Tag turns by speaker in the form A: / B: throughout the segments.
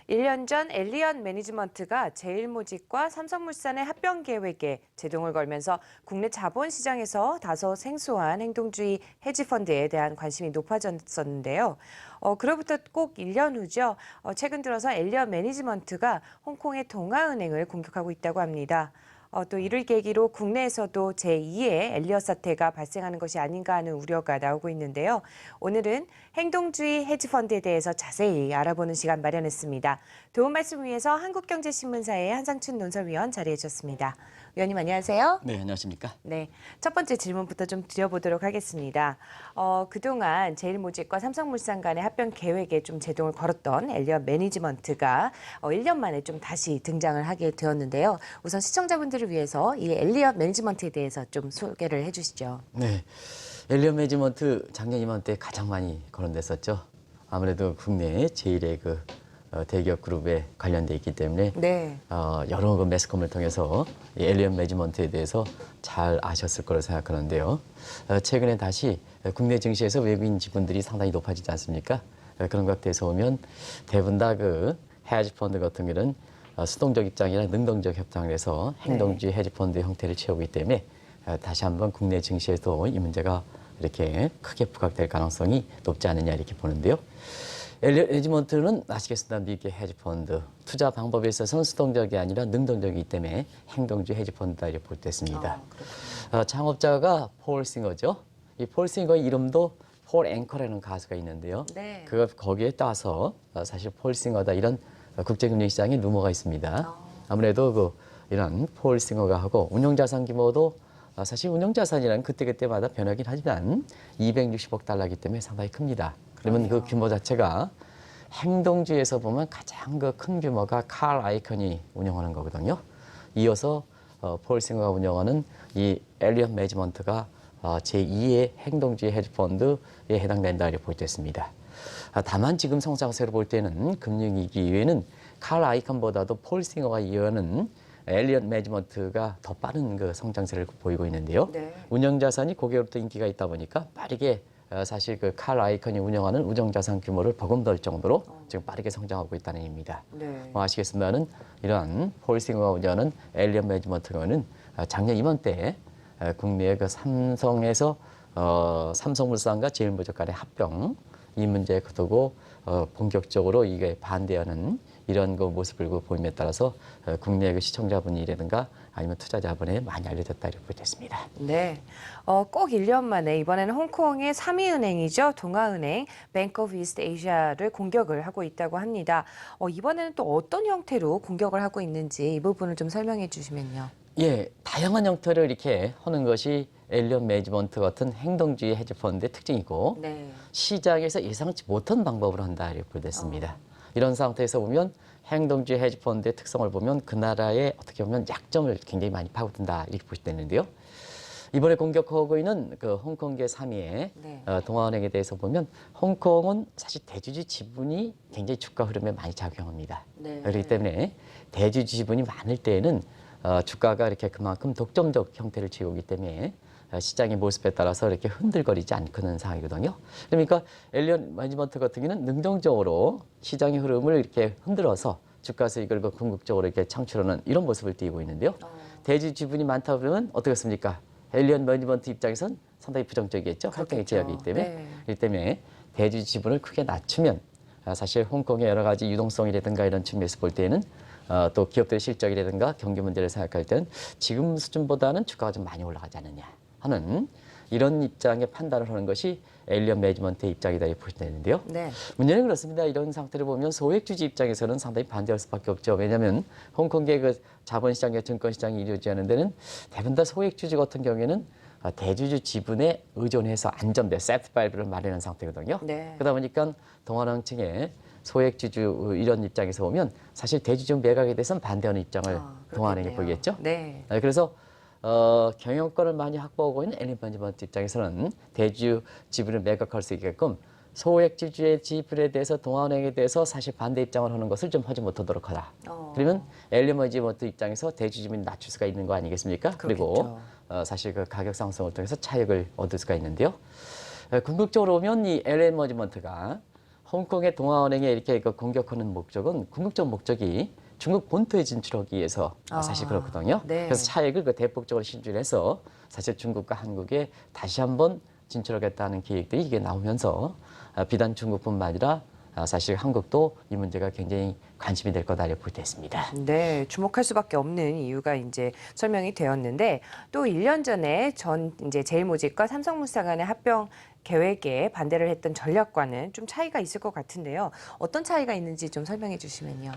A: 1년 전 엘리언 매니지먼트가 제일모직과 삼성물산의 합병 계획에 제동을 걸면서 국내 자본시장에서 다소 생소한 행동주의 헤지펀드에 대한 관심이 높아졌었는데요. 그로부터 꼭 1년 후죠. 최근 들어서 엘리언 매니지먼트가 홍콩의 동아은행을 공격하고 있다고 합니다. 또 이를 계기로 국내에서도 제2의 엘리엇 사태가 발생하는 것이 아닌가 하는 우려가 나오고 있는데요. 오늘은 행동주의 헤지펀드에 대해서 자세히 알아보는 시간 마련했습니다. 도움 말씀 위해서 한국경제신문사의 한상춘 논설위원 자리해 주셨습니다. 위원님 안녕하세요.
B: 네, 안녕하십니까?
A: 네, 첫 번째 질문부터 좀 드려보도록 하겠습니다. 그동안 제일모직과 삼성물산 간의 합병 계획에 좀 제동을 걸었던 엘리엇 매니지먼트가 1년 만에 좀 다시 등장을 하게 되었는데요. 우선 시청자분들을 위해서 이 엘리엇 매니지먼트에 대해서 좀 소개를 해주시죠.
B: 네, 엘리엇 매니지먼트 작년 이맘때 가장 많이 거론됐었죠. 아무래도 국내 제일의 대기업 그룹에 관련돼 있기 때문에
A: 네.
B: 여러 매스컴을 통해서 이 엘리엇 매니지먼트에 대해서 잘 아셨을 거로 생각하는데요. 최근에 다시 국내 증시에서 외국인 지분들이 상당히 높아지지 않습니까? 그런 것들에서 보면 대부분 다 헤지펀드 같은 경우는 수동적 입장이나 능동적 협상을 해서 행동주의 헤지펀드 형태를 취하기 때문에 다시 한번 국내 증시에도 이 문제가 이렇게 크게 부각될 가능성이 높지 않느냐 이렇게 보는데요. 엘리엇 매니지먼트는 아시겠습니다. 미국의 헤지펀드. 투자 방법에 있어서는 수동적이 아니라 능동적이기 때문에 행동주의 헤지펀드다 이렇게 볼 때 있습니다. 창업자가 폴 싱어죠. 이 폴 싱어의 이름도 폴 앵커라는 가수가 있는데요.
A: 네.
B: 거기에 따서 사실 폴 싱어다 이런 국제금융시장에 루머가 있습니다. 아무래도 이런 폴 싱어가 하고 운용자산 규모도 사실 운용자산이란 그때그때마다 변하긴 하지만 260억 달러이기 때문에 상당히 큽니다. 그러면 그 규모 자체가 행동주에서 보면 가장 큰 규모가 칼 아이컨이 운영하는 거거든요. 이어서 폴 싱어가 운영하는 이 엘리엇 매니지먼트가 제2의 행동주의 헤지펀드에 해당된다 이렇게 볼 때 있습니다. 다만 지금 성장세로 볼 때는 금융위기 이후에는 칼 아이컨보다도 폴 싱어가 이어는 엘리엇 매니지먼트가 더 빠른 성장세를 보이고 있는데요.
A: 네.
B: 운영자산이 고객으로부터 인기가 있다 보니까 빠르게 사실 칼 아이컨이 운영하는 운영자산 규모를 버금덜 정도로 지금 빠르게 성장하고 있다는 얘기입니다.
A: 네.
B: 아시겠습니다는 이러한 폴 싱어가 운영하는 엘리엇 매니지먼트는 작년 이맘때 국내의 삼성에서 삼성물산과 제일모직 간의 합병 이 문제에 두고 본격적으로 이게 반대하는 이런 모습을 보임에 따라서 국내 시청자분이라든가 아니면 투자자분에 많이 알려졌다 이렇게 보겠습니다.
A: 네, 꼭 1년 만에 이번에는 홍콩의 3위 은행이죠. 동아은행, 뱅크 오브 이스트 아시아를 공격을 하고 있다고 합니다. 이번에는 또 어떤 형태로 공격을 하고 있는지 이 부분을 좀 설명해 주시면요.
B: 예, 다양한 형태를 이렇게 하는 것이 엘리엇 매니지먼트 같은 행동주의 헤지펀드의 특징이고
A: 네.
B: 시장에서 예상치 못한 방법으로 한다 이렇게 보겠습니다. 이런 상태에서 보면 행동주의 헤지펀드의 특성을 보면 그 나라의 어떻게 보면 약점을 굉장히 많이 파고든다 이렇게 보실 수 있는데요. 이번에 공격하고 있는 홍콩계 3위의
A: 네.
B: 동아은행에 대해서 보면 홍콩은 사실 대주주 지분이 굉장히 주가 흐름에 많이 작용합니다.
A: 네.
B: 그렇기 때문에 대주주 지분이 많을 때에는 주가가 이렇게 그만큼 독점적 형태를 취하기 때문에 시장의 모습에 따라서 이렇게 흔들거리지 않는 상황이거든요. 그러니까 엘리엇 매니지먼트 같은 경우는 능동적으로 시장의 흐름을 이렇게 흔들어서 주가 수익을 궁극적으로 이렇게 창출하는 이런 모습을 띄고 있는데요. 대주 지분이 많다 그러면 어떻겠습니까? 엘리엇 매니지먼트 입장에선 상당히 부정적이겠죠. 활동의 제약이기 때문에.
A: 네.
B: 그렇기 때문에 대주 지분을 크게 낮추면 사실 홍콩의 여러 가지 유동성이라든가 이런 측면에서 볼 때는 또 기업들의 실적이라든가 경기 문제를 생각할 때는 지금 수준보다는 주가가 좀 많이 올라가지 않느냐 하는 이런 입장의 판단을 하는 것이 엘리엇 매니지먼트의 입장이다 이렇게 보시면 되는데요.
A: 네.
B: 문제는 그렇습니다. 이런 상태를 보면 소액주주 입장에서는 상당히 반대할 수밖에 없죠. 왜냐하면 홍콩의 자본시장과 증권시장이 이루어지는 데는 대부분 다 소액주주 같은 경우에는 대주주 지분에 의존해서 안전배, 세프티 발브를 마련한 상태거든요.
A: 네.
B: 그러다 보니까 동아은행층의 소액주주 이런 입장에서 보면 사실 대주주 매각에 대해서는 반대하는 입장을 동아은행이 보이겠죠.
A: 네.
B: 그래서 경영권을 많이 확보하고 있는 엘리엇 매니지먼트 입장에서는 대주 지분을 매각할 수 있게끔 소액주주의 지분에 대해서 동아은행에 대해서 사실 반대 입장을 하는 것을 좀 하지 못하도록 하라. 그러면 엘리엇 매니지먼트 입장에서 대주 지분을 낮출 수가 있는 거 아니겠습니까? 그리고 사실 가격 상승을 통해서 차익을 얻을 수가 있는데요. 궁극적으로 보면 이 엘리엇 매니지먼트가 홍콩의 동아은행에 이렇게 그 공격하는 목적은 궁극적 목적이 중국 본토에 진출하기 위해서 사실 그렇거든요.
A: 네.
B: 그래서 차액을 그 대폭적으로 신준해서 사실 중국과 한국에 다시 한번 진출하겠다는 계획들이 이게 나오면서 비단 중국뿐만 아니라 사실 한국도 이 문제가 굉장히 관심이 될 거다 이렇게 보고 있습니다.
A: 네, 주목할 수밖에 없는 이유가 이제 설명이 되었는데 또 1년 전에 전 이제 제일모직과 삼성물산 간의 합병 계획에 반대를 했던 전략과는 좀 차이가 있을 것 같은데요. 어떤 차이가 있는지 좀 설명해 주시면요.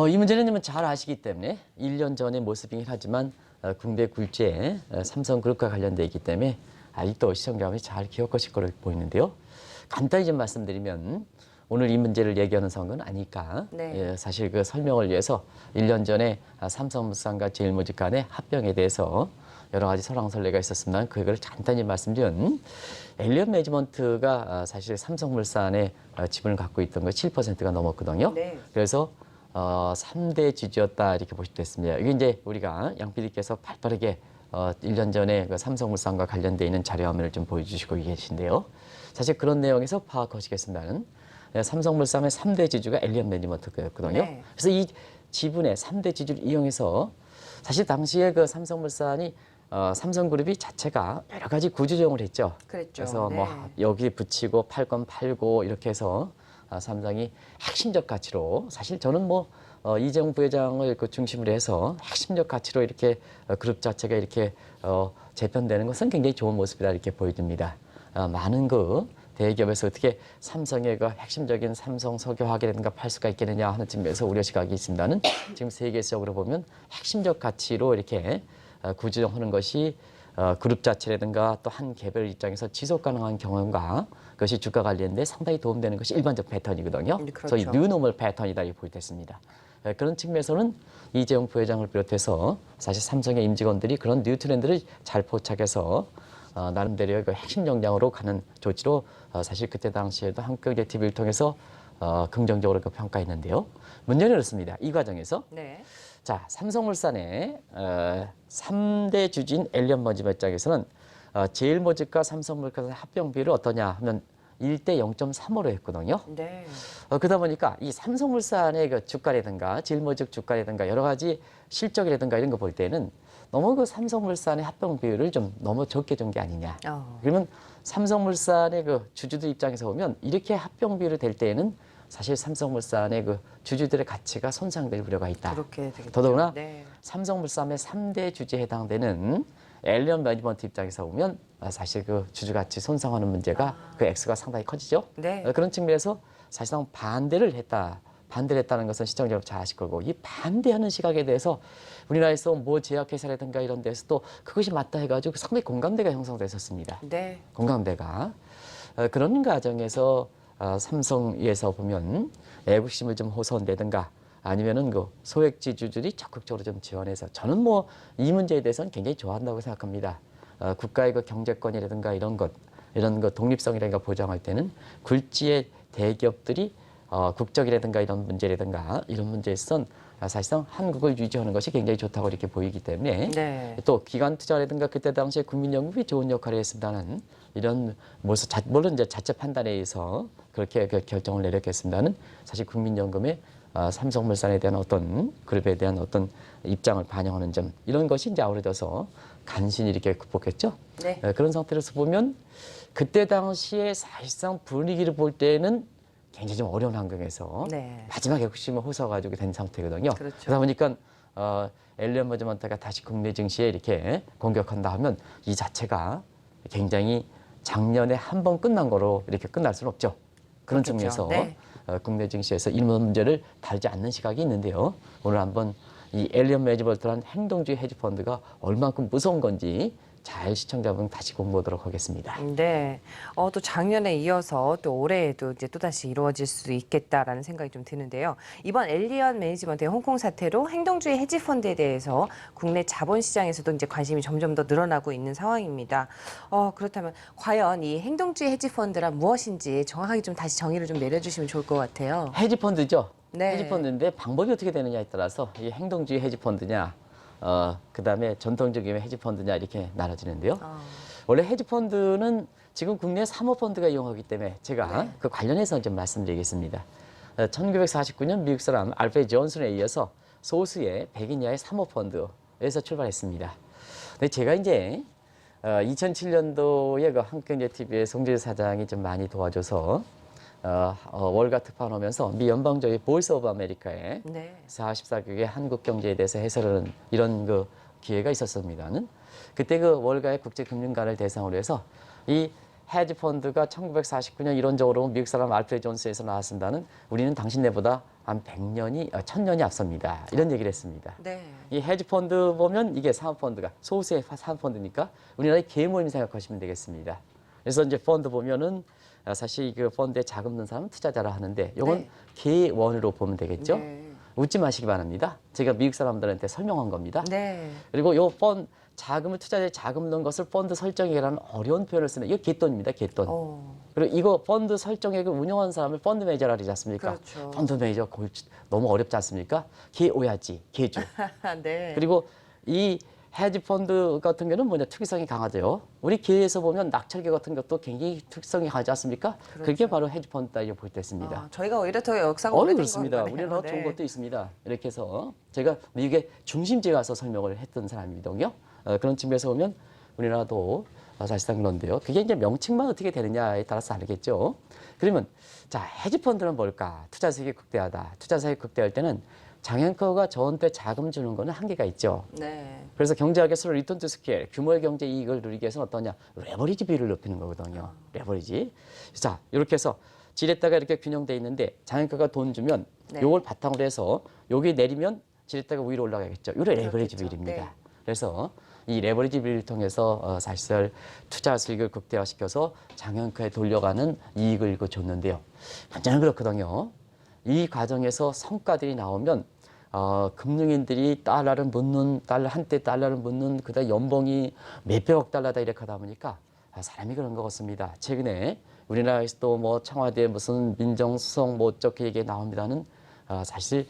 B: 이 문제는 잘 아시기 때문에 1년 전의 모습이긴 하지만 국내 굴지에 삼성그룹과 관련돼 있기 때문에 아직도 시청자분이 잘 기억하실 거로 보이는데요. 간단히 좀 말씀드리면 오늘 이 문제를 얘기하는 선거는 아니까
A: 네.
B: 사실 그 설명을 위해서 1년 전에 삼성물산과 제일모직 간의 합병에 대해서 여러 가지 설왕설래가 있었습니다. 그걸 간단히 말씀드리면 엘리엇 매니지먼트가 사실 삼성물산의 지분을 갖고 있던 거 7%가 넘었거든요.
A: 네.
B: 그래서 3대 주주였다 이렇게 보시면 됐습니다. 이게 이제 우리가 양 PD께서 발빠르게 1년 전에 그 삼성물산과 관련돼 있는 자료 화면을 좀 보여주시고 계신데요. 사실 그런 내용에서 파악하시겠습니다는 삼성물산의 3대 주주가 엘리엇 매니지먼트였거든요.
A: 네.
B: 그래서 이 지분의 3대 주주를 이용해서 사실 당시에 그 삼성물산이 삼성그룹이 자체가 여러 가지 구조조정을 했죠.
A: 그랬죠.
B: 그래서
A: 네.
B: 뭐 여기 붙이고 팔 건 팔고 이렇게 해서 삼성이 핵심적 가치로 사실 저는 뭐 이재용 부회장을 그 중심으로 해서 핵심적 가치로 이렇게 그룹 자체가 이렇게 재편되는 것은 굉장히 좋은 모습이다 이렇게 보여집니다. 많은 그 대기업에서 어떻게 삼성의 그 핵심적인 삼성 석유화학이라든가 팔 수가 있겠느냐 하는 측면에서 우려 시각이 있습니다는 지금 세계적으로 보면 핵심적 가치로 이렇게 구조정하는 것이 그룹 자체라든가 또 한 개별 입장에서 지속 가능한 경험과 그것이 주가 관리인데 상당히 도움되는 것이 일반적 패턴이거든요.
A: 그렇죠.
B: 소위 뉴노멀 패턴이다 이렇게 보여됐습니다. 그런 측면에서는 이재용 부회장을 비롯해서 사실 삼성의 임직원들이 그런 뉴 트렌드를 잘 포착해서 나름대로의 그 핵심 역량으로 가는 조치로 사실 그때 당시에도 한국경제 TV를 통해서 긍정적으로 그 평가했는데요. 문제는 이렇습니다. 이 과정에서
A: 네.
B: 자 삼성물산의 3대 주주인 엘리엇 매니지먼트 입장에서는 제일모직과 삼성물산의 합병 비율을 어떠냐 하면 1대 0.35로 했거든요.
A: 네.
B: 그러다 보니까 이 삼성물산의 그 주가라든가 제일모직 주가라든가 여러 가지 실적이라든가 이런 거 볼 때는 너무 그 삼성물산의 합병 비율을 좀 너무 적게 준 게 아니냐. 그러면 삼성물산의 그 주주들 입장에서 보면 이렇게 합병 비율이 될 때에는 사실 삼성물산의 그 주주들의 가치가 손상될 우려가 있다.
A: 그렇게 되겠죠.
B: 더더구나
A: 네.
B: 삼성물산의 3대 주주에 해당되는 엘리엇 매니지먼트 입장에서 보면 사실 그 주주 가치 손상하는 문제가 그 액수가 상당히 커지죠.
A: 네.
B: 그런 측면에서 사실상 반대를 했다는 것은 시청자 여러분 잘 아실 거고 이 반대하는 시각에 대해서 우리나라에서 뭐 제약회사라든가 이런 데서 또 그것이 맞다 해가지고 상당히 공감대가 형성됐었습니다.
A: 네.
B: 공감대가 그런 과정에서 삼성에서 보면 애국심을 좀 호소한다든가 아니면은 그 소액지 주주들이 적극적으로 좀 지원해서 저는 뭐 이 문제에 대해서는 굉장히 좋아한다고 생각합니다. 국가의 그 경제권이라든가 이런 것 독립성이라든가 보장할 때는 굴지의 대기업들이 국적이라든가 이런 문제라든가 이런 문제에선 사실상 한국을 유지하는 것이 굉장히 좋다고 이렇게 보이기 때문에
A: 네.
B: 또 기관 투자라든가 그때 당시에 국민연금이 좋은 역할을 했습니다는 이런 물론 이제 자체 판단에 의해서 그렇게 결정을 내렸겠습니다는 사실 국민연금의 삼성물산에 대한 어떤 그룹에 대한 어떤 입장을 반영하는 점 이런 것이 이제 아우러져서 간신히 이렇게 극복했죠.
A: 네.
B: 그런 상태로서 보면 그때 당시에 사실상 분위기를 볼 때는 굉장히 좀 어려운 환경에서
A: 네.
B: 마지막 핵심을 호소가지고 된 상태거든요.
A: 그렇죠.
B: 그러다 보니까 엘리엇 매니지먼트가 다시 국내 증시에 이렇게 공격한다 하면 이 자체가 굉장히 작년에 한 번 끝난 거로 이렇게 끝날 수는 없죠. 그런
A: 그렇겠죠.
B: 측면에서
A: 네.
B: 국내 증시에서 이런 문제를 다루지 않는 시각이 있는데요. 오늘 한번 이 엘리엇 매니지먼트라는 행동주의 헤지펀드가 얼만큼 무서운 건지 잘 시청자분 다시 공부하도록 하겠습니다.
A: 네. 또 작년에 이어서 또 올해에도 이제 또다시 이루어질 수 있겠다라는 생각이 좀 드는데요. 이번 엘리엇 매니지먼트의 홍콩 사태로 행동주의 헤지펀드에 대해서 국내 자본시장에서도 이제 관심이 점점 더 늘어나고 있는 상황입니다. 그렇다면 과연 이 행동주의 헤지펀드란 무엇인지 정확하게 좀 다시 정의를 좀 내려주시면 좋을 것 같아요.
B: 헤지펀드죠.
A: 네.
B: 헤지펀드인데 방법이 어떻게 되느냐에 따라서 이 행동주의 헤지펀드냐, 그다음에 전통적인 헤지펀드냐 이렇게 나눠지는데요. 원래 헤지펀드는 지금 국내 사모펀드가 이용하기 때문에 제가
A: 네.
B: 그 관련해서 좀 말씀드리겠습니다. 1949년 미국 사람 알프레드 존슨에 이어서 소수의 100인 이하의 사모펀드에서 출발했습니다. 근데 제가 이제 2007년도에 그 한국경제TV의 송재일 사장이 좀 많이 도와줘서 월가 특파원하면서 미 연방정의 보이스 오브 아메리카에
A: 네.
B: 44개국의 한국 경제에 대해서 해설하는 이런 그 기회가 있었습니다는 그때 그 월가의 국제금융가를 대상으로 해서 이 헤지 펀드가 1949년 이론적으로 미국 사람 알프레드 존스에서 나왔습니다는 우리는 당신네보다 한 1000년이 앞섭니다. 이런 얘기를 했습니다.
A: 네.
B: 이 헤지 펀드 보면 이게 사모펀드가 소수의 사모펀드니까 우리나라의 개모임 생각하시면 되겠습니다. 그래서 이제 펀드 보면은 사실 그 펀드에 자금 넣는 사람은 투자자라 하는데 이건
A: 네.
B: 개원으로 보면 되겠죠.
A: 네.
B: 웃지 마시기 바랍니다. 제가 미국 사람들한테 설명한 겁니다.
A: 네.
B: 그리고 요 자금을 투자자에 자금 넣은 것을 펀드 설정액이라는 어려운 표현을 쓰는 이거 갯돈입니다. 갯돈. 그리고 이거 펀드 설정액을 운영하는 사람을 펀드 매니저라 그러지 않습니까?
A: 그렇죠.
B: 펀드 매니저 너무 어렵지 않습니까? 개오야지, 개주.
A: 네.
B: 그리고 이 헤지 펀드 같은 경우는 뭐냐 특이성이 강하죠. 우리 기회에서 보면 낙찰계 같은 것도 굉장히 특성이 강하지 않습니까?
A: 그렇죠.
B: 그게 바로 헤지 펀드다 이렇게 볼 때 있습니다.
A: 아, 저희가 오히려 더 역사가 오래된
B: 그렇습니다.
A: 거네요.
B: 우리나라
A: 네.
B: 좋은 것도 있습니다. 이렇게 해서 제가 미국의 중심지에 가서 설명을 했던 사람이거든요. 그런 측면에서 보면 우리나라도 사실상 그런데요. 그게 이제 명칭만 어떻게 되느냐에 따라서 다르겠죠. 그러면 자 헤지 펀드는 뭘까? 투자 세력이 극대화다. 투자 세력이 극대화할 때는 장앵커가 저한테 자금 주는 거는 한계가 있죠.
A: 네.
B: 그래서 경제학에서 리턴 투 스케일, 규모의 경제 이익을 누리기 위해서는 어떠냐? 레버리지 비율을 높이는 거거든요. 레버리지. 자, 이렇게 해서 지렛대가 이렇게 균형돼 있는데 장앵커가 돈 주면
A: 네.
B: 요걸 바탕으로 해서 여기 내리면 지렛대가 위로 올라가겠죠. 이게 레버리지
A: 그렇겠죠.
B: 비율입니다.
A: 네.
B: 그래서 이 레버리지 비율을 통해서 사실 투자 수익을 극대화시켜서 장앵커에 돌려가는 이익을 줬는데요. 문제는 그렇거든요. 이 과정에서 성과들이 나오면 금융인들이 한때 달러를 묻는 그다음 연봉이 몇백억 달러다 이렇게 하다 보니까 사람이 그런 것 같습니다. 최근에 우리나라에서도 뭐 청와대 무슨 민정수석 뭐 어쩌게 얘기 나옵니다는 사실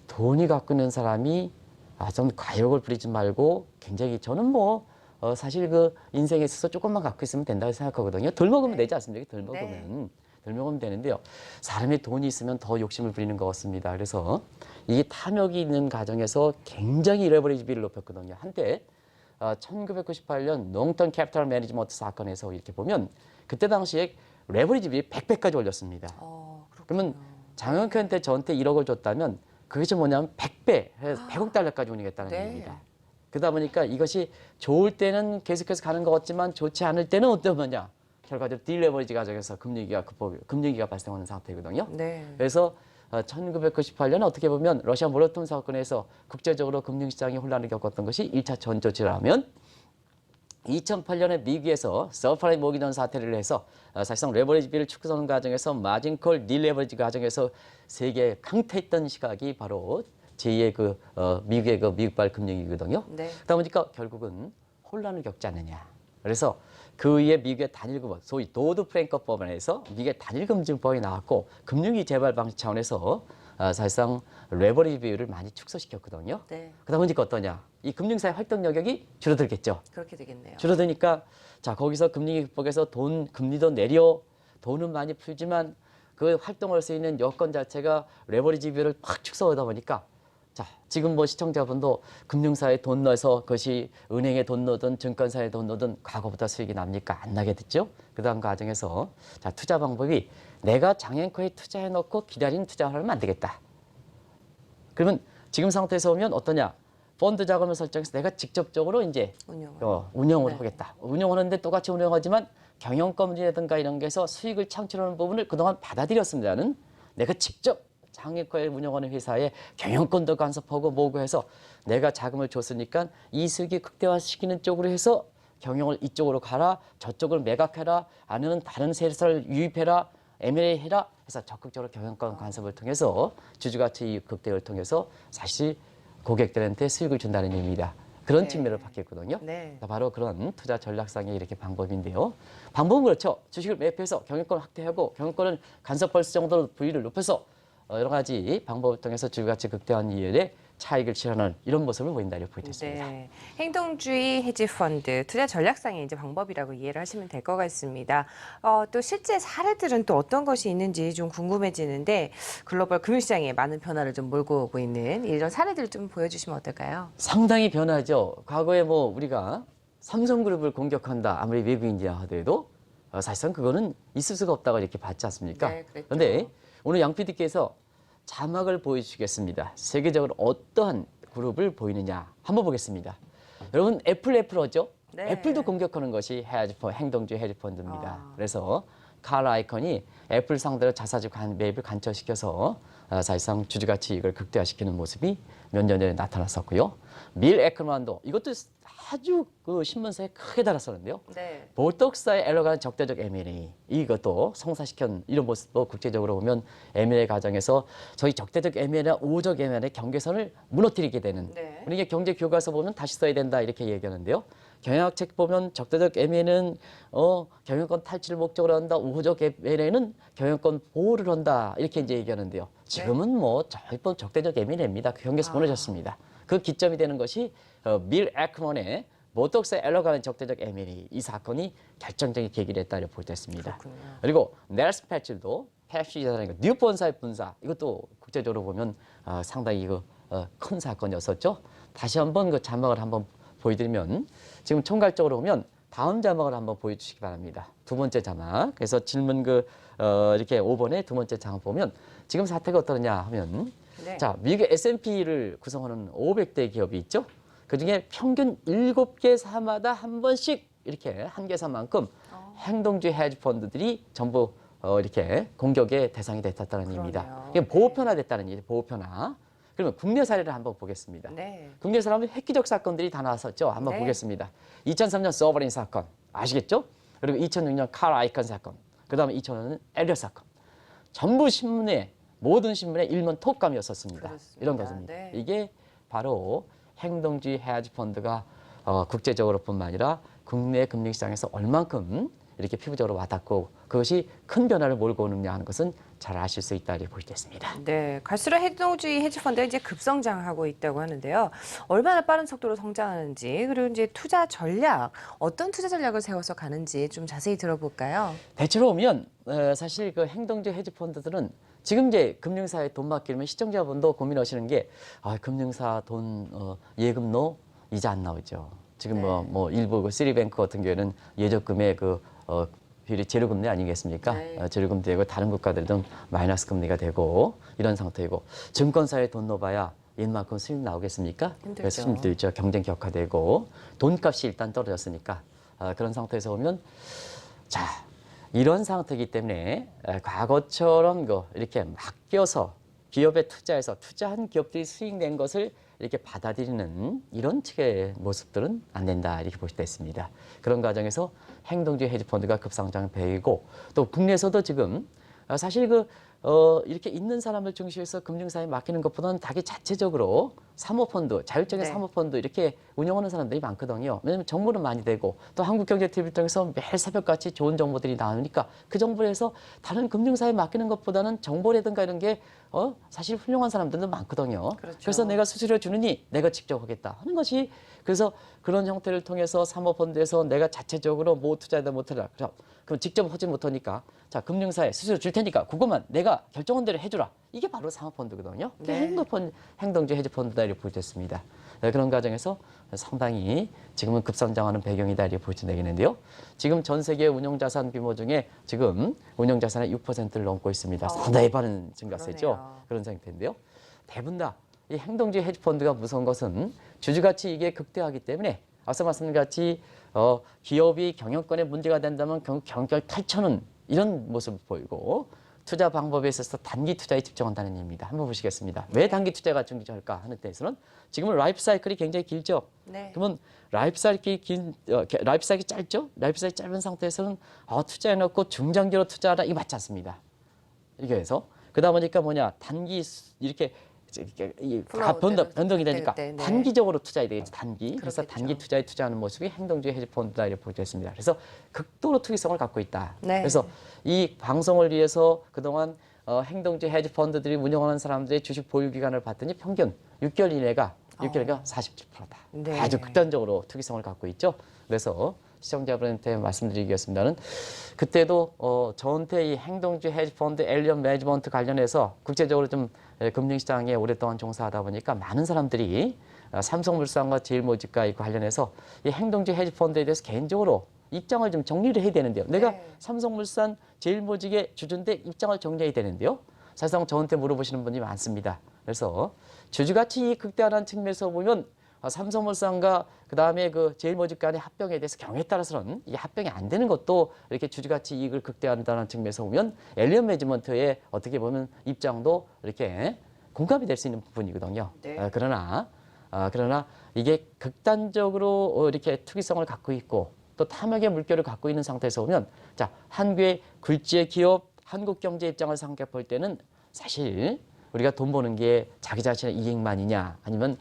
B: 돈이 갖고 있는 사람이 좀 과욕을 부리지 말고 굉장히 저는 뭐 사실 그 인생에 있어서 조금만 갖고 있으면 된다고 생각하거든요. 덜 먹으면 되지 않습니까? 덜 먹으면. 덜 먹으면 되는데요. 사람이 돈이 있으면 더 욕심을 부리는 것 같습니다. 그래서 이게 탐욕이 있는 가정에서 굉장히 레버리지 비를 높였거든요. 한때 1998년 롱턴 캐피탈 매니지먼트 사건에서 이렇게 보면 그때 당시에 레버리지 비 100배까지 올렸습니다. 그러면 장영표한테 저한테 1억을 줬다면 그것이 뭐냐면 100배, 100억 달러까지 운영했다는
A: 네.
B: 얘기입니다. 그러다 보니까 이것이 좋을 때는 계속해서 가는 것 같지만 좋지 않을 때는 어떤 거냐. 결과적으로 딜레버리지 과정에서 금융위기가 발생하는 상태거든요.
A: 네.
B: 그래서 1998년 어떻게 보면 러시아 몰라톰 사건에서 국제적으로 금융시장이 혼란을 겪었던 것이 1차 전조치라면 2008년에 미국에서 서프라임 모기전 사태를 해서 사실상 레버리지 비를 축소하는 과정에서 마진콜 딜레버리지 과정에서 세계에 강퇴했던 시각이 바로 제2의 미국의 미국발 금융위기거든요.
A: 네.
B: 그러다 보니까 결국은 혼란을 겪지 않느냐. 그래서 그 이후에 미국의 단일금융, 소위 도드 프랭크 법안에서 미국의 단일금융법이 나왔고 금융위 재발 방지 차원에서 사실상 레버리지 비율을 많이 축소시켰거든요.
A: 네.
B: 그러다 보니까 어떠냐? 이 금융사의 활동 영역이 줄어들겠죠.
A: 그렇게 되겠네요.
B: 줄어드니까 자 거기서 금융위 극복해서 금리도 내려 돈은 많이 풀지만 그 활동할 수 있는 여건 자체가 레버리지 비율을 팍 축소하다 보니까 자, 지금 뭐 시청자분도 금융사에 돈 넣어서 그것이 은행에 돈 넣든 증권사에 돈 넣든 과거보다 수익이 납니까? 안 나게 됐죠? 그 다음 과정에서 자, 투자 방법이 내가 장앵커에 투자해 놓고 기다리는 투자를 하면 안 되겠다. 그러면 지금 상태에서 보면 어떠냐? 펀드 자금을 설정해서 내가 직접적으로 이제 운영을
A: 네.
B: 하겠다. 운영하는데 똑같이 운영하지만 경영권이라든가 이런 게서 수익을 창출하는 부분을 그동안 받아들였습니다는 내가 직접 장애과에 운영하는 회사에 경영권도 간섭하고 뭐고 해서 내가 자금을 줬으니까 이 수익이 극대화시키는 쪽으로 해서 경영을 이쪽으로 가라, 저쪽을 매각해라, 아니면 다른 세력을 유입해라, M&A 해라 해서 적극적으로 경영권 간섭을 통해서 주주가치 이익 극대화를 통해서 사실 고객들한테 수익을 준다는 의미입니다. 그런
A: 네.
B: 측면을 받겠거든요.
A: 네.
B: 바로 그런 투자 전략상의 이렇게 방법인데요. 방법은 그렇죠. 주식을 매입해서 경영권 확대하고 경영권을 간섭할 수 정도로 부위를 높여서 여러 가지 방법을 통해서 주가치 극대화한 이외에 차익을 실현하는 이런 모습을 보인다 이렇게 보여졌습니다.
A: 네, 행동주의 헤지펀드 투자 전략상의 이제 방법이라고 이해를 하시면 될 것 같습니다. 또 실제 사례들은 또 어떤 것이 있는지 좀 궁금해지는데 글로벌 금융시장에 많은 변화를 좀 몰고 오고 있는 이런 사례들을 좀 보여주시면 어떨까요?
B: 상당히 변하죠. 과거에 뭐 우리가 삼성그룹을 공격한다 아무리 외국인이라 하더라도 사실상 그거는 있을 수가 없다고 이렇게 봤지 않습니까?
A: 네, 그랬죠.
B: 그런데 오늘 양 PD께서 자막을 보여주시겠습니다. 세계적으로 어떠한 그룹을 보이느냐 한번 보겠습니다. 여러분 애플하죠?
A: 네.
B: 애플도 공격하는 것이 행동주의 헤지펀드입니다.
A: 아.
B: 그래서 칼 아이콘이 애플 상대로 자사주 매입을 간처시켜서 사실상 주주가치 이익을 극대화시키는 모습이 몇 년 전에 나타났었고요. 밀 에클만도 이것도 아주 그 신문사에 크게 달았었는데요.
A: 네.
B: 보톡스에 엘러가는 적대적 M&A 이것도 성사시킨 이런 모습도 국제적으로 보면 M&A 과정에서 저희 적대적 M&A나 우호적 M&A 경계선을 무너뜨리게 되는
A: 네.
B: 우리 경제 교과서 보면 다시 써야 된다 이렇게 얘기하는데요. 경영학책 보면 적대적 M&A는 경영권 탈취를 목적으로 한다. 우호적 M&A는 경영권 보호를 한다. 이렇게 이제 얘기하는데요. 지금은 뭐 저희법 적대적 M&A입니다. 그 경계에서 무너졌습니다. 그 기점이 되는 것이 밀 에크먼의 보톡스 엘러가는 적대적 M&A 이 사건이 결정적인 계기를 했다 이렇게 보였습니다.
A: 그렇군요.
B: 그리고 넬스 패칠도 펩시라는 뉴폰사의 분사 이것도 국제적으로 보면 상당히 이거 큰 사건이었었죠. 다시 한번 그 자막을 한번 보여드리면 지금 총괄적으로 보면 다음 자막을 한번 보여주시기 바랍니다. 두 번째 자막. 그래서 질문 이렇게 5번의 두 번째 자막 보면 지금 사태가 어떠냐 하면
A: 네.
B: 자 미국 S&P를 구성하는 500대 기업이 있죠. 그중에 평균 7개 사마다 한 번씩 이렇게 한 개사만큼 행동주의 헤지 펀드들이 전부 이렇게 공격의 대상이 됐다는 얘기입니다.
A: 그러네요.
B: 이게 보호편화됐다는 얘기, 보호편화. 그러면 국내 사례를 한번 보겠습니다.
A: 네.
B: 국내 사람은 획기적 사건들이 다 나왔었죠. 한번
A: 네.
B: 보겠습니다. 2003년 서버린 사건 아시겠죠? 그리고 2006년 칼 아이콘 사건, 그 다음에 2005년 엘리엇 사건. 전부 모든 신문에 일면 톱감이었었습니다.
A: 그렇습니다.
B: 이런 것입니다.
A: 네.
B: 이게 바로 행동주의 헤지 펀드가 국제적으로뿐만 아니라 국내 금융시장에서 얼만큼 이렇게 피부적으로 와닿고 그것이 큰 변화를 몰고 오느냐 하는 것은 잘 아실 수 있다 이렇게 보겠습니다.
A: 네, 갈수록 행동주의 헤지펀드가 이제 급성장하고 있다고 하는데요. 얼마나 빠른 속도로 성장하는지 그리고 이제 투자 전략 어떤 투자 전략을 세워서 가는지 좀 자세히 들어볼까요?
B: 대체로 보면 사실 그 행동주의 헤지펀드들은 지금 이제 금융사에 돈 맡기면 시청자분도 고민하시는 게 금융사 돈 예금 넣어 이자 안 나오죠. 지금
A: 네.
B: 뭐 일부 그 시리뱅크 같은 경우에는 예적금의 비율이 제로금리 아니겠습니까?
A: 네.
B: 제로금리 되고 다른 국가들은 마이너스 금리가 되고 이런 상태이고 증권사에 돈 넣어봐야 옛만큼 수익 나오겠습니까?
A: 힘들죠.
B: 수익도 있죠. 경쟁 격화되고 돈값이 일단 떨어졌으니까 그런 상태에서 보면 자 이런 상태이기 때문에 과거처럼 이렇게 맡겨서 기업에 투자해서 투자한 기업들이 수익 낸 것을 이렇게 받아들이는 이런 측의 모습들은 안 된다 이렇게 볼 수가 있습니다. 그런 과정에서 행동주의 헤지펀드가 급상장 배이고 또 국내에서도 지금 사실 이렇게 있는 사람을 중시해서 금융사에 맡기는 것보다는 자기 자체적으로 사모펀드, 자율적인
A: 네.
B: 사모펀드 이렇게 운영하는 사람들이 많거든요. 왜냐하면 정보는 많이 되고 또 한국경제TV를 통해서 매일 새벽같이 좋은 정보들이 나오니까 그 정보를 해서 다른 금융사에 맡기는 것보다는 정보라든가 이런 게 사실 훌륭한 사람들도 많거든요.
A: 그렇죠.
B: 그래서 내가 수수료 주느니 내가 직접 하겠다 하는 것이 그래서 그런 형태를 통해서 사모펀드에서 내가 자체적으로 뭐 투자하다 못하라. 그럼 직접 하지 못하니까 자 금융사에 수수료 줄 테니까 그것만 내가 결정한 대로 해주라. 이게 바로 사모펀드거든요.
A: 네.
B: 행동주의 헤지펀드다 이렇게 보여졌습니다. 그런 과정에서 상당히 지금은 급성장하는 배경이다 이렇게 볼 수 되겠는데요. 지금 전 세계 운용자산 규모 중에 지금 운용자산의 6%를 넘고 있습니다. 상당히 빠른 증가세죠.
A: 그러네요.
B: 그런 상태인데요. 대부분 다 이 행동주의 헤지펀드가 무서운 것은 주주가치 이익에 극대화하기 때문에 앞서 말씀드린 같이 기업이 경영권에 문제가 된다면 경결 탈천은 이런 모습을 보이고 투자 방법에 있어서 단기 투자에 집중한다는 얘기입니다. 한번 보시겠습니다. 왜 단기 투자가 중요할까 하는 데에서는 지금은 라이프 사이클이 굉장히 길죠.
A: 네.
B: 그러면 라이프 사이클이 라이프 사이클이 짧죠. 라이프 사이클 짧은 상태에서는 투자해놓고 중장기로 투자하라 이거 맞지 않습니다. 이게 해서 그러다 보니까 단기 이렇게 변동이 되니까
A: 네.
B: 단기적으로 투자해야 되겠죠. 단기. 그래서
A: 그렇겠죠.
B: 단기 투자에 투자하는 모습이 행동주의 헤지펀드다 이렇게 보여졌습니다. 그래서 극도로 투기성을 갖고 있다.
A: 네.
B: 그래서 이 방송을 위해서 그동안 행동주의 헤지 펀드들이 운영하는 사람들의 주식 보유 기간을 봤더니 평균 6개월 이내가 47%다.
A: 네.
B: 아주 극단적으로 투기성을 갖고 있죠. 그래서 시청자분한테 말씀드리겠습니다는 그때도 저한테 이 행동주의 헤지펀드 엘리언 매니지먼트 관련해서 국제적으로 좀 금융시장에 오랫동안 종사하다 보니까 많은 사람들이 삼성물산과 제일모직과 이 관련해서 이 행동주의 헤지펀드에 대해서 개인적으로 입장을 좀 정리를 해야 되는데요. 내가
A: 네.
B: 삼성물산, 제일모직의 주주인데 입장을 정리해야 되는데요. 사실상 저한테 물어보시는 분이 많습니다. 그래서 주주가치 극대화라는 측면에서 보면 삼성물산과 그다음에 그 제일모직 간의 합병에 대해서 경우에 따라서는 이 합병이 안 되는 것도 이렇게 주주가치 이익을 극대화한다는 측면에서 보면 엘리언 매니지먼트의 어떻게 보면 입장도 이렇게 공감이 될 수 있는 부분이거든요.
A: 네.
B: 그러나 이게 극단적으로 이렇게 투기성을 갖고 있고 또 탐욕의 물결을 갖고 있는 상태에서 보면 자, 한국의 굴지의 기업, 한국 경제 입장을 생각해 볼 때는 사실 우리가 돈 버는 게 자기 자신의 이익만이냐 아니면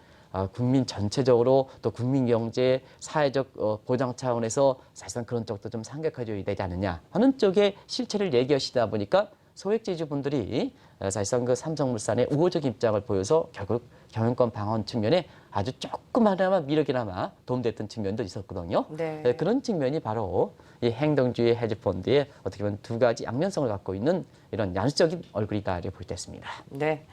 B: 국민 전체적으로 또 국민 경제, 사회적 보장 차원에서 사실상 그런 쪽도 좀 생각해줘야 되지 않느냐 하는 쪽에 실체를 얘기하시다 보니까 소액지주분들이 사실상 그 삼성물산의 우호적 입장을 보여서 결국 경영권 방어 측면에 아주 조그마나마 미력이나마 도움됐던 측면도 있었거든요.
A: 네.
B: 그런 측면이 바로 이 행동주의 헤지펀드의 어떻게 보면 두 가지 양면성을 갖고 있는 이런 양수적인 얼굴이다 이렇게 볼 때 있습니다.
A: 네.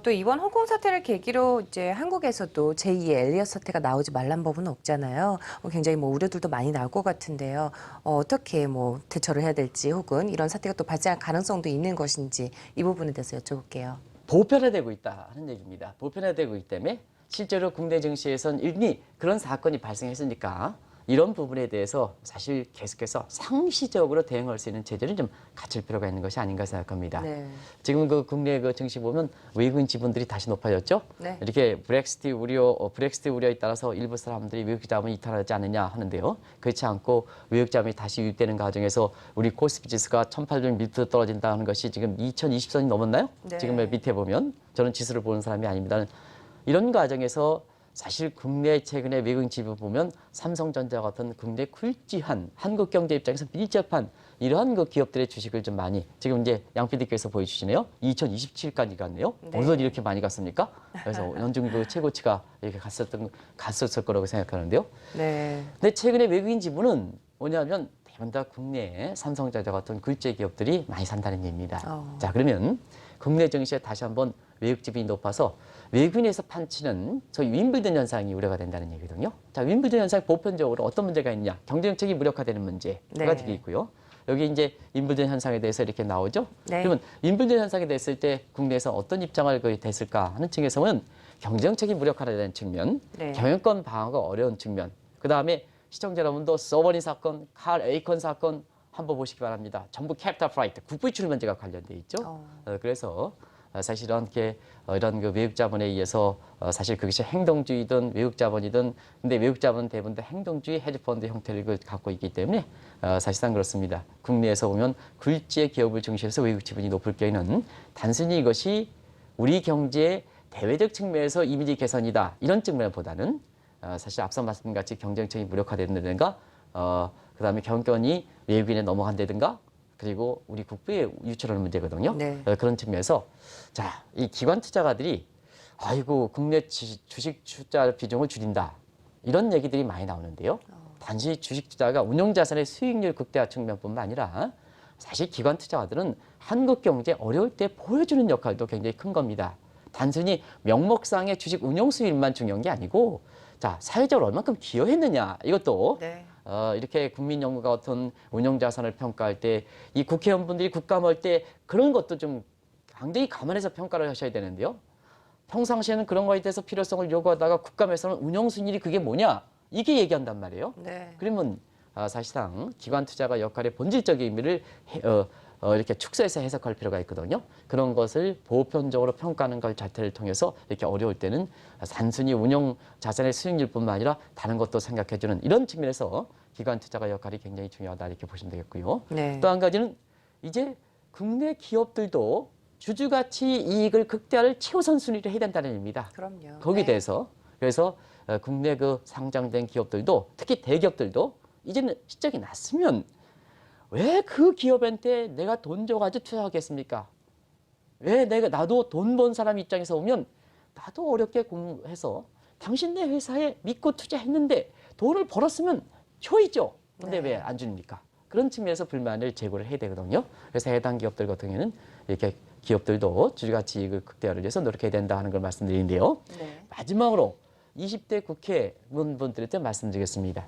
A: 또 이번 홍콩 사태를 계기로 이제 한국에서도 제2의 엘리엇 사태가 나오지 말란 법은 없잖아요. 굉장히 뭐 우려들도 많이 나올 것 같은데요. 어떻게 뭐 대처를 해야 될지 혹은 이런 사태가 또 발생할 가능성도 있는 것인지 이 부분에 대해서 여쭤볼게요.
B: 보편화되고 있다 하는 얘기입니다. 보편화되고 있기 때문에 실제로 국내 증시에선 이미 그런 사건이 발생했으니까 이런 부분에 대해서 사실 계속해서 상시적으로 대응할 수 있는 제재를 좀 갖출 필요가 있는 것이 아닌가 생각합니다.
A: 네.
B: 지금 그 국내 그 증시 보면 외국인 지분들이 다시 높아졌죠.
A: 네.
B: 이렇게 브렉시트 우려에 따라서 일부 사람들이 외국 자본이 이탈하지 않느냐 하는데요. 그렇지 않고 외국 자본이 다시 유입되는 과정에서 우리 코스피 지수가 1,800 밑으로 떨어진다는 것이 지금 2020선이 넘었나요?
A: 네.
B: 지금 밑에 보면 저는 지수를 보는 사람이 아닙니다. 이런 과정에서 사실 국내 최근에 외국인 지분 보면 삼성전자 같은 국내 굴지한 한국 경제 입장에서 밀접한 이러한 그 기업들의 주식을 좀 많이 지금 이제 양 PD께서 보여주시네요. 2027까지 갔네요.
A: 네.
B: 어디서 이렇게 많이 갔습니까? 그래서 연중 그 최고치가 이렇게 갔었을 거라고 생각하는데요.
A: 네.
B: 근데 최근에 외국인 지분은 뭐냐면 대부분 다 국내 삼성전자 같은 굴지 기업들이 많이 산다는 얘기입니다. 자, 그러면 국내 증시에 다시 한번 외국 지분이 높아서 외국인에서 판치는 저희 윈블든 현상이 우려가 된다는 얘기거든요. 자, 윈블든 현상 보편적으로 어떤 문제가 있냐? 경제 정책이 무력화되는 문제가
A: 네.
B: 되게 있고요. 여기 이제 윈블든 현상에 대해서 이렇게 나오죠.
A: 네.
B: 그러면 윈블든 현상이 됐을 때 국내에서 어떤 입장을 됐을까 하는 층에서는 경제 정책이 무력화되는 측면,
A: 네.
B: 경영권 방어가 어려운 측면, 그 다음에 시청자 여러분도 서버린 사건, 칼 에이컨 사건 한번 보시기 바랍니다. 전부 캐피탈 프라이트, 국부 유출 문제가 관련돼 있죠. 그래서 사실 이런 그 외국 자본에 의해서 사실 그것이 행동주의든 외국 자본이든 근데 외국 자본은 대부분 다 행동주의 헤지펀드 형태를 갖고 있기 때문에 사실상 그렇습니다. 국내에서 보면 굴지의 기업을 중시해서 외국 지분이 높을 경우에는 단순히 이것이 우리 경제의 대외적 측면에서 이미지 개선이다 이런 측면보다는 사실 앞서 말씀드린 같이 경쟁력이 무력화된다든가 그다음에 경권이 외국인에 넘어간다든가 그리고 우리 국부에 유출하는 문제거든요.
A: 네.
B: 그런 측면에서 자, 이 기관 투자가들이 아이고 국내 주식 투자 비중을 줄인다 이런 얘기들이 많이 나오는데요. 단지 주식 투자가 운용 자산의 수익률 극대화 측면뿐만 아니라 사실 기관 투자가들은 한국 경제 어려울 때 보여주는 역할도 굉장히 큰 겁니다. 단순히 명목상의 주식 운용 수익만 중요한 게 아니고 자, 사회적으로 얼만큼 기여했느냐 이것도
A: 네.
B: 이렇게 국민연구가 같은 운용자산을 평가할 때 이 국회의원분들이 국감할 때 그런 것도 좀 굉장히 감안해서 평가를 하셔야 되는데요. 평상시에는 그런 거에 대해서 필요성을 요구하다가 국감에서는 운용순위이 그게 뭐냐 이게 얘기한단 말이에요.
A: 네.
B: 그러면 사실상 기관 투자가 역할의 본질적인 의미를 이렇게 축소해서 해석할 필요가 있거든요. 그런 것을 보편적으로 평가하는 것 자체를 통해서 이렇게 어려울 때는 단순히 운용 자산의 수익률뿐만 아니라 다른 것도 생각해주는 이런 측면에서 기관 투자가 역할이 굉장히 중요하다 이렇게 보시면 되겠고요.
A: 네.
B: 또 한 가지는 이제 국내 기업들도 주주가치 이익을 극대화를 최우선 순위로 해야 된다는 의미입니다.
A: 그럼요.
B: 거기에
A: 네.
B: 대해서 그래서 국내 그 상장된 기업들도 특히 대기업들도 이제는 실적이 났으면 왜 그 기업한테 내가 돈 줘가지고 투자하겠습니까? 왜 나도 돈 번 사람 입장에서 보면 나도 어렵게 공부해서 당신네 회사에 믿고 투자했는데 돈을 벌었으면 줘야죠. 근데
A: 네.
B: 왜 안 줍니까? 그런 측면에서 불만을 제고를 해야 되거든요. 그래서 해당 기업들 같은 경우에는 이렇게 기업들도 주주가치 이익을 극대화를 위해서 노력해야 된다 하는 걸 말씀드리는데요.
A: 네.
B: 마지막으로 20대 국회의원분들한테 말씀드리겠습니다.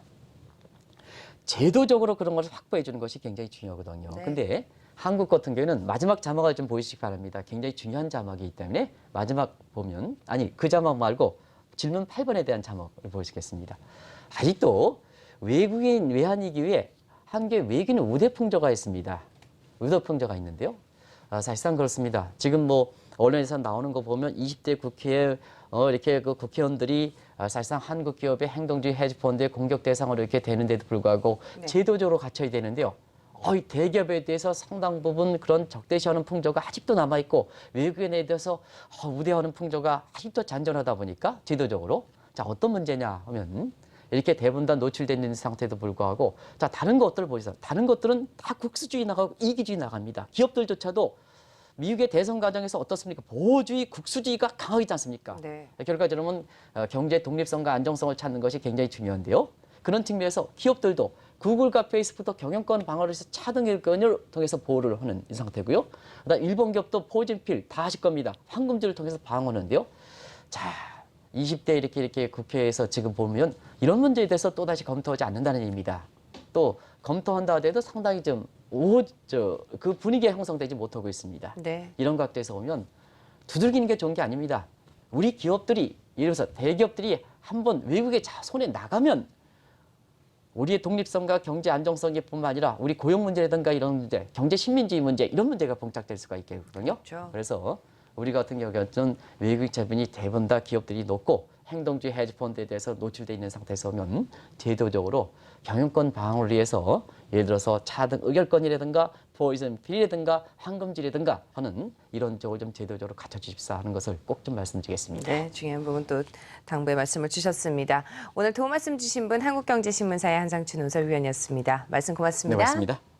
B: 제도적으로 그런 것을 확보해 주는 것이 굉장히 중요하거든요.
A: 네.
B: 근데 한국 같은 경우에는 마지막 자막을 좀 보시기 바랍니다. 굉장히 중요한 자막이기 때문에 마지막 보면, 아니 그 자막 말고 질문 8번에 대한 자막을 보시겠습니다. 아직도 외국인 외환위기 후에 한국의 외국인 우대 풍조가 있습니다. 우대 풍조가 있는데요. 사실상 그렇습니다. 지금 뭐 언론에서 나오는 거 보면 20대 국회에 이렇게 그 국회의원들이 사실상 한국 기업의 행동주의 헤지펀드의 공격 대상으로 이렇게 되는데도 불구하고
A: 네.
B: 제도적으로 갖춰야 되는데요. 이 대기업에 대해서 상당 부분 그런 적대시하는 풍조가 아직도 남아있고 외국인에 대해서 우대하는 풍조가 아직도 잔존하다 보니까 제도적으로 자 어떤 문제냐 하면 이렇게 대부분 다 노출되어 있는 상태도 불구하고 자 다른 것들을 보세요. 다른 것들은 다 국수주의 나가고 이기주의 나갑니다. 기업들조차도 미국의 대선 과정에서 어떻습니까? 보호주의, 국수주의가 강하지 않습니까?
A: 네.
B: 결과적으로는 경제 독립성과 안정성을 찾는 것이 굉장히 중요한데요. 그런 측면에서 기업들도 구글과 페이스북도 경영권 방어를 위해서 차등일권을 통해서 보호를 하는 이 상태고요. 그다음 일본 기업도 포진필 다 하실 겁니다. 황금줄을 통해서 방어하는데요. 자, 20대 이렇게 국회에서 지금 보면 이런 문제에 대해서 또다시 검토하지 않는다는 얘기입니다. 또 검토한다 하더라도 상당히 그 분위기가 형성되지 못하고 있습니다.
A: 네.
B: 이런 각도에서 보면 두들기는 게 좋은 게 아닙니다. 우리 기업들이 예를 들어서 대기업들이 한번 외국에 손에 나가면 우리의 독립성과 경제 안정성이 뿐만 아니라 우리 고용 문제라든가 이런 문제, 경제 식민주의 문제 이런 문제가 봉착될 수가 있거든요.
A: 그렇죠.
B: 그래서 우리 같은 경우는 외국인 자본이 대부분 다 기업들이 높고 행동주의 헤지펀드에 대해서 노출되어 있는 상태에서 오면 제도적으로 경영권 방어를 위해서 예를 들어서 차등 의결권이라든가 포이즌 필이라든가 황금질이라든가 하는 이런 쪽을 좀 제도적으로 갖춰주십사 하는 것을 꼭 좀 말씀드리겠습니다.
A: 네, 중요한 부분 또 당부의 말씀을 주셨습니다. 오늘 도움 말씀 주신 분 한국경제신문사의 한상춘 논설위원이었습니다. 말씀 고맙습니다.
B: 네, 고맙습니다.